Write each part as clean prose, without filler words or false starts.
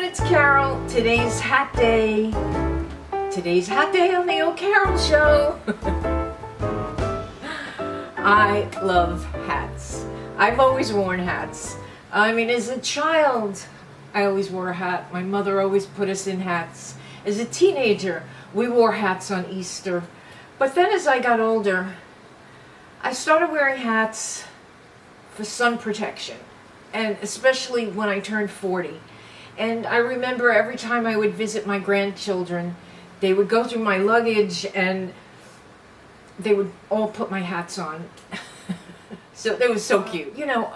it's Carol. Today's hat day. Today's hat day on the Carol show. I love hats. I've always worn hats. I mean, as a child, I always wore a hat. My mother always put us in hats. As a teenager, we wore hats on Easter. But then as I got older, I started wearing hats for sun protection. And especially when I turned 40. And I remember every time I would visit my grandchildren, they would go through my luggage and they would all put my hats on. So it was so cute. You know,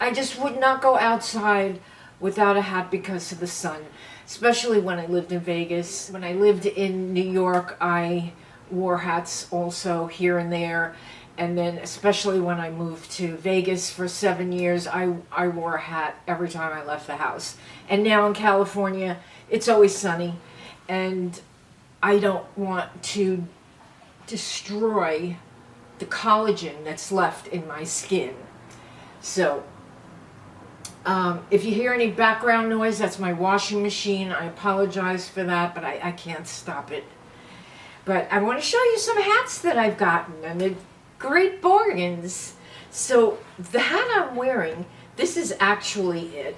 I just would not go outside without a hat because of the sun, especially when I lived in Vegas. When I lived in New York, I wore hats also here and there. And then especially when I moved to Vegas for 7 years, I wore a hat every time I left the house. And now in California, it's always sunny. And I don't want to destroy the collagen that's left in my skin. So if you hear any background noise, that's my washing machine. I apologize for that, but I can't stop it. But I want to show you some hats that I've gotten, and they're great bargains. So the hat I'm wearing, this is actually it.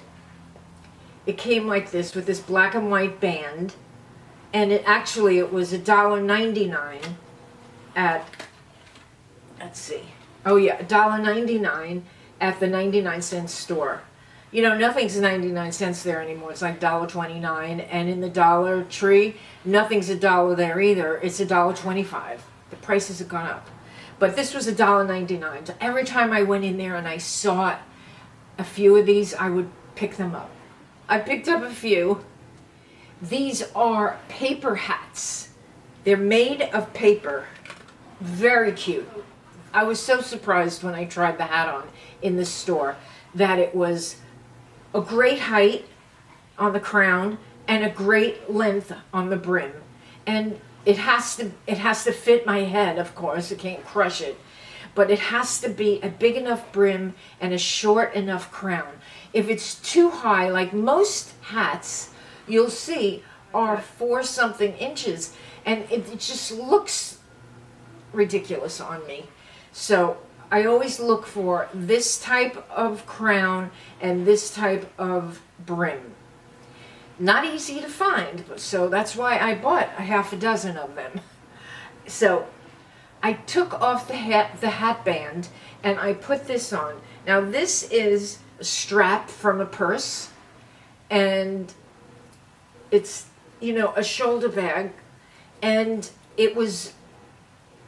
It came like this with this black and white band, and it was $1.99 at, let's see, oh yeah, $1.99 at the 99-cent store. You know, nothing's 99 cents there anymore. It's like $1.29, and in the Dollar Tree, nothing's $1 there either. It's $1.25. The prices have gone up. But this was $1.99. So every time I went in there and I saw a few of these, I would pick them up. I picked up a few. These are paper hats. They're made of paper. Very cute. I was so surprised when I tried the hat on in the store that it was a great height on the crown and a great length on the brim. And it has to fit my head, of course. It can't crush it. But it has to be a big enough brim and a short enough crown. If it's too high, like most hats, you'll see, are 4-something inches. And it just looks ridiculous on me. So I always look for this type of crown and this type of brim. Not easy to find, so that's why I bought a half a dozen of them. So I took off the hat band and I put this on. Now this is a strap from a purse, and it's, you know, a shoulder bag, and it was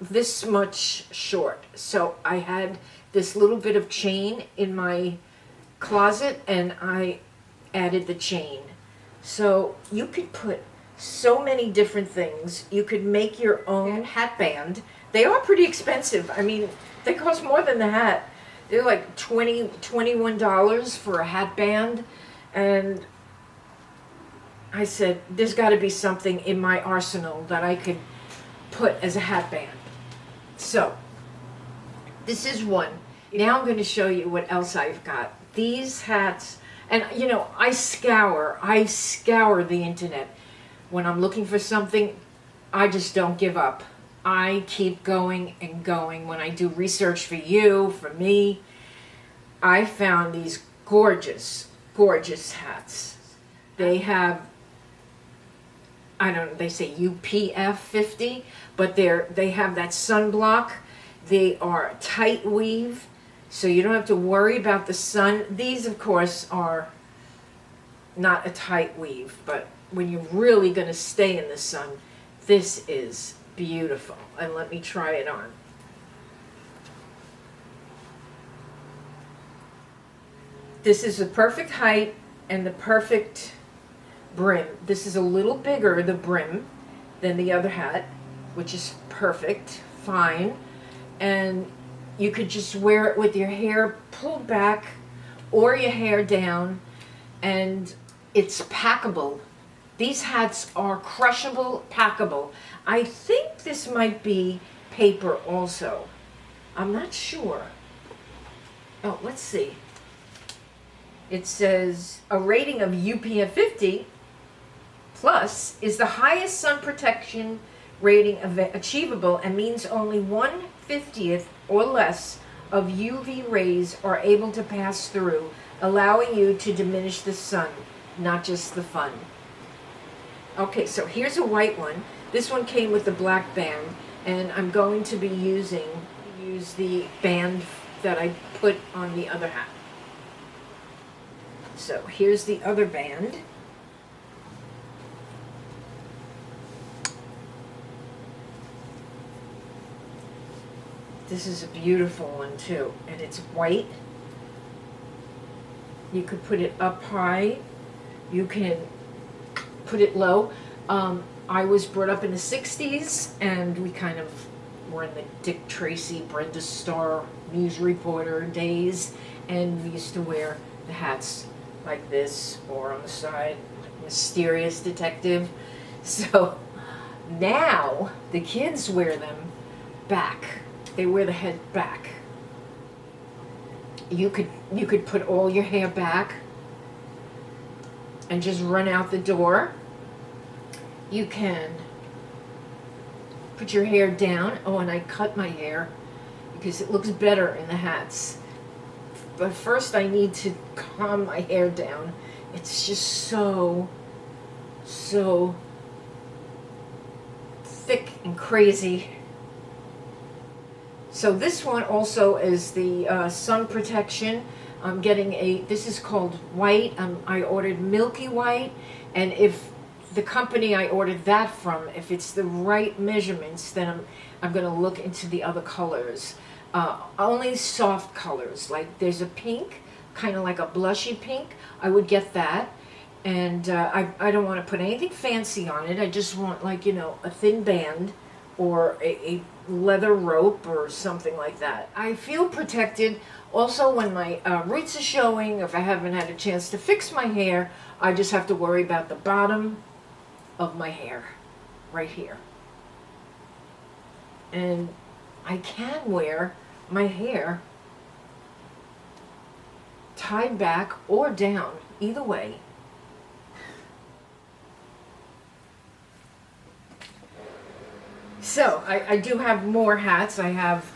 this much short. So I had this little bit of chain in my closet and I added the chain. So you could put so many different things. You could make your own hat band. They are pretty expensive. I mean, they cost more than the hat. They're like $21 for a hat band. And I said, there's got to be something in my arsenal that I could put as a hat band. So this is one. Now I'm going to show you what else I've got. These hats. And, you know, I scour the internet. When I'm looking for something, I just don't give up. I keep going and going. When I do research for you, for me, I found these gorgeous, gorgeous hats. They have, I don't know, they say UPF 50, but they have that sunblock. They are tight weave, so you don't have to worry about the sun. These, of course, are not a tight weave, but when you're really going to stay in the sun, this is beautiful. And let me try it on. This is the perfect height and the perfect brim. This is a little bigger, the brim, than the other hat, which is perfect, fine. And you could just wear it with your hair pulled back or your hair down, and it's packable. These hats are crushable, packable. I think this might be paper also. I'm not sure. Oh, let's see. It says a rating of UPF 50 plus is the highest sun protection rating achievable and means only 1/50th or less of UV rays are able to pass through, allowing you to diminish the sun, not just the fun. Okay, so here's a white one. This one came with the black band, and I'm going to be use the band that I put on the other hat. So here's the other band. This is a beautiful one too, and it's white. You could put it up high, you can put it low. I was brought up in the 60s, and we kind of were in the Dick Tracy, Brenda Starr news reporter days, and we used to wear the hats like this, or on the side, like Mysterious Detective. So now the kids wear them back. They wear the head back. You could put all your hair back and just run out the door. You can put your hair down. Oh, and I cut my hair because it looks better in the hats. But first I need to calm my hair down. It's just so thick and crazy. So this one also is the sun protection. I'm getting this is called white. I ordered milky white, and if the company I ordered that from, if it's the right measurements, then I'm going to look into the other colors. Only soft colors, like there's a pink, kind of like a blushy pink. I would get that, and I don't want to put anything fancy on it. I just want, like, you know, a thin band or a leather rope or something like that. I feel protected. Also, when my roots are showing, if I haven't had a chance to fix my hair, I just have to worry about the bottom of my hair, right here. And I can wear my hair tied back or down, either way. So, I do have more hats. I have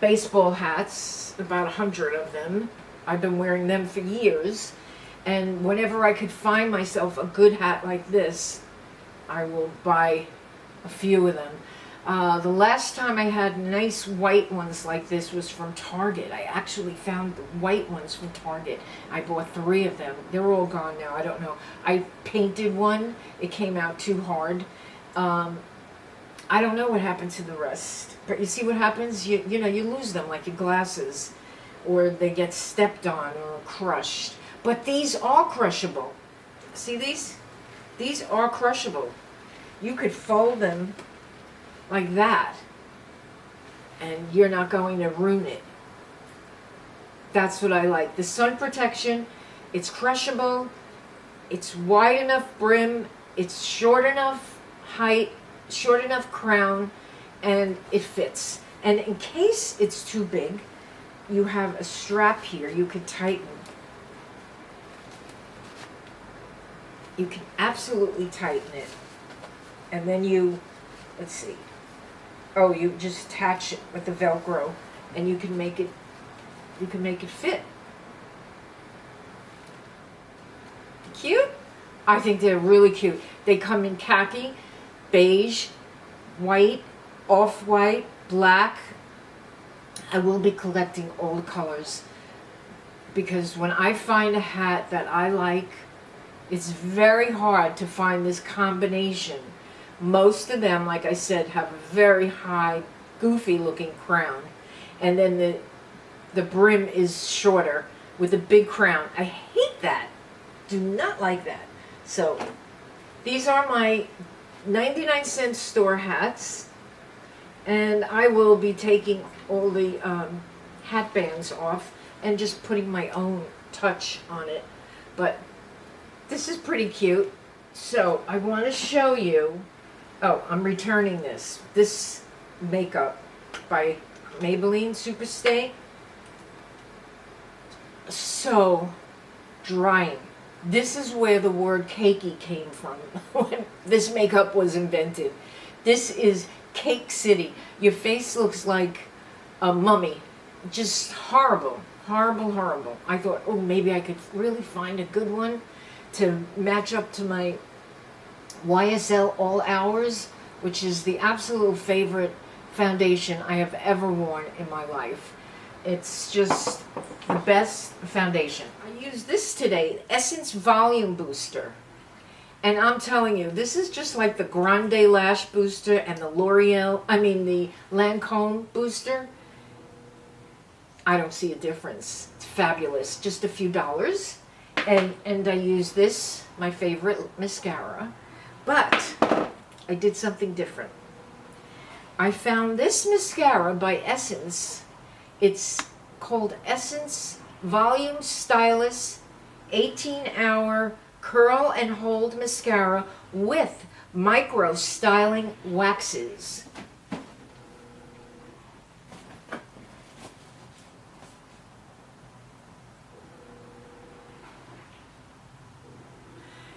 baseball hats, about 100 of them. I've been wearing them for years. And whenever I could find myself a good hat like this, I will buy a few of them. The last time I had nice white ones like this was from Target. I actually found the white ones from Target. I bought 3 of them. They're all gone now. I don't know. I painted one. It came out too hard. I don't know what happened to the rest. But you see what happens? You know, you lose them, like your glasses. Or they get stepped on or crushed. But these are crushable. See these? These are crushable. You could fold them like that, and you're not going to ruin it. That's what I like. The sun protection, it's crushable, it's wide enough brim, it's short enough height, short enough crown, and it fits. And in case it's too big, you have a strap here you could tighten. You can absolutely tighten it. And then you, let's see. Oh, you just attach it with the Velcro, and you can make it fit. Cute? I think they're really cute. They come in khaki, beige, white, off-white, black. I will be collecting all the colors, because when I find a hat that I like, it's very hard to find this combination. Most of them, like I said, have a very high, goofy looking crown. And then the brim is shorter with a big crown. I hate that. Do not like that. So these are my 99-cent store hats. And I will be taking all the hat bands off and just putting my own touch on it. But this is pretty cute. So I want to show you. Oh, I'm returning this. This makeup by Maybelline Superstay. So drying. This is where the word cakey came from when this makeup was invented. This is Cake City. Your face looks like a mummy. Just horrible, horrible, horrible. I thought, oh, maybe I could really find a good one to match up to my YSL All Hours, which is the absolute favorite foundation I have ever worn in my life. It's just the best foundation. I used this today, Essence Volume Booster. And I'm telling you, this is just like the Grande Lash Booster and the the Lancome Booster. I don't see a difference. It's fabulous. Just a few dollars. And I use this, my favorite mascara. But I did something different. I found this mascara by Essence. It's called Essence Volume Stylus 18-Hour Curl and Hold Mascara with Micro Styling Waxes.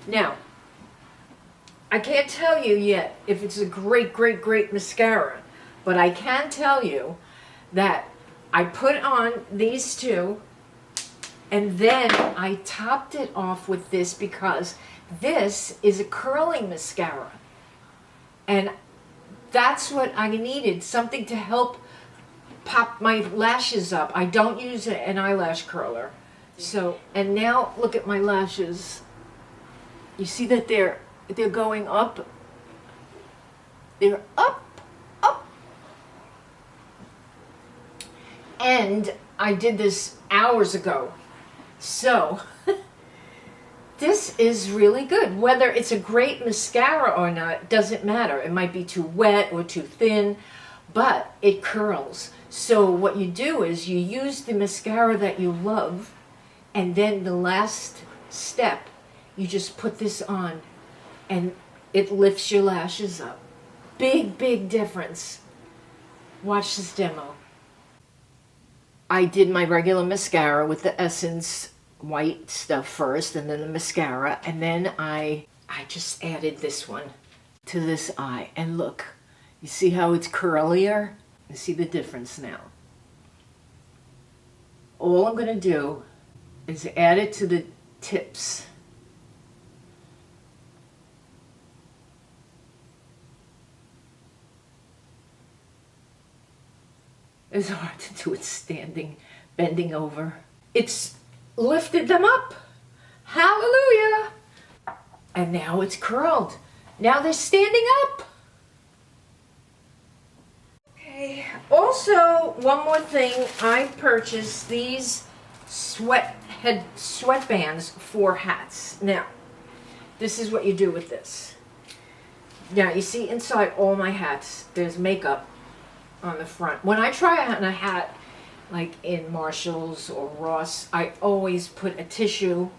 Now, I can't tell you yet if it's a great, great, great mascara, but I can tell you that I put on these two, and then I topped it off with this because this is a curling mascara. And that's what I needed, something to help pop my lashes up. I don't use an eyelash curler. So, and now look at my lashes. You see that they're going up? They're up. And I did this hours ago. So, this is really good. Whether it's a great mascara or not, doesn't matter. It might be too wet or too thin, but it curls. So what you do is you use the mascara that you love, and then the last step, you just put this on, and it lifts your lashes up. Big, big difference. Watch this demo. I did my regular mascara with the Essence white stuff first, and then the mascara, and then I just added this one to this eye. And look, you see how it's curlier? You see the difference now. All I'm going to do is add it to the tips. It's hard to do it standing, bending over. It's lifted them up. Hallelujah. And now it's curled. Now they're standing up. Okay. Also, one more thing. I purchased these sweatbands for hats. Now, this is what you do with this. Now, you see inside all my hats, there's makeup on the front. When I try on a hat, like in Marshall's or Ross, I always put a tissue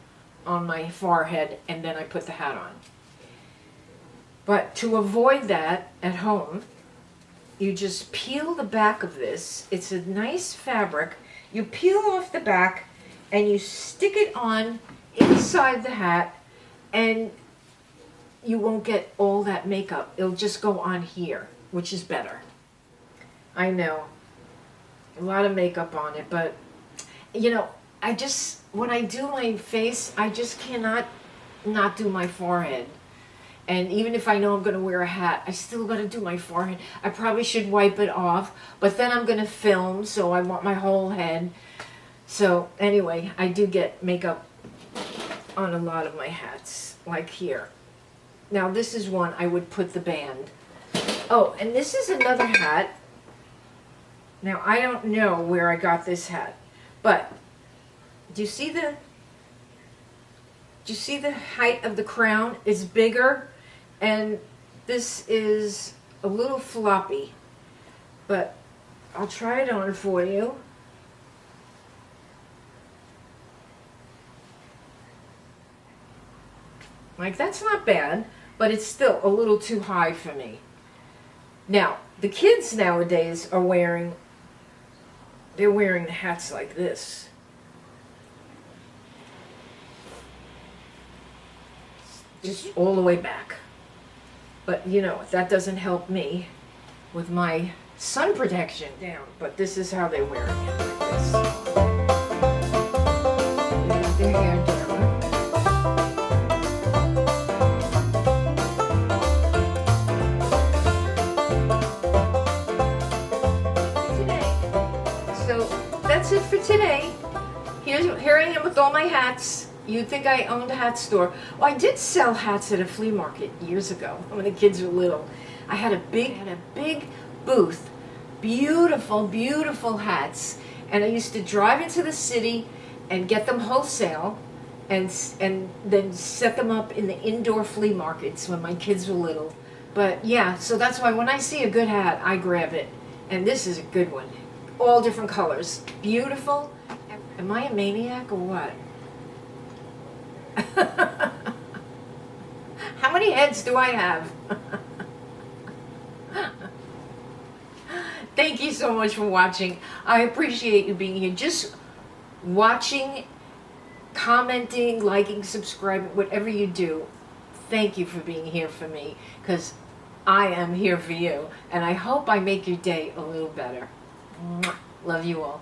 on my forehead and then I put the hat on. But to avoid that at home, you just peel the back of this. It's a nice fabric. You peel off the back and you stick it on inside the hat, and you won't get all that makeup. It'll just go on here, which is better. I know, a lot of makeup on it, but you know, when I do my face, I just cannot not do my forehead. And even if I know I'm going to wear a hat, I still got to do my forehead. I probably should wipe it off, but then I'm going to film, so I want my whole head. So anyway, I do get makeup on a lot of my hats, like here. Now this is one I would put the band. Oh, and this is another hat. Now, I don't know where I got this hat, but do you see the height of the crown? It's bigger, and this is a little floppy, but I'll try it on for you. Like, that's not bad, but it's still a little too high for me. Now, the kids nowadays are wearing the hats like this. just all the way back. But you know, that doesn't help me with my sun protection down. But this is how they wear it, like this. They have their hair down. That's it for today. Here I am with all my hats. You'd think I owned a hat store. Well, I did sell hats at a flea market years ago when the kids were little. I had a big booth, beautiful, beautiful hats, and I used to drive into the city and get them wholesale, and then set them up in the indoor flea markets when my kids were little. But yeah, so that's why when I see a good hat, I grab it, and this is a good one. All different colors. Beautiful. Am I a maniac or what? How many heads do I have? Thank you so much for watching. I appreciate you being here. Just watching, commenting, liking, subscribing, whatever you do. Thank you for being here for me, because I am here for you. And I hope I make your day a little better. Love you all.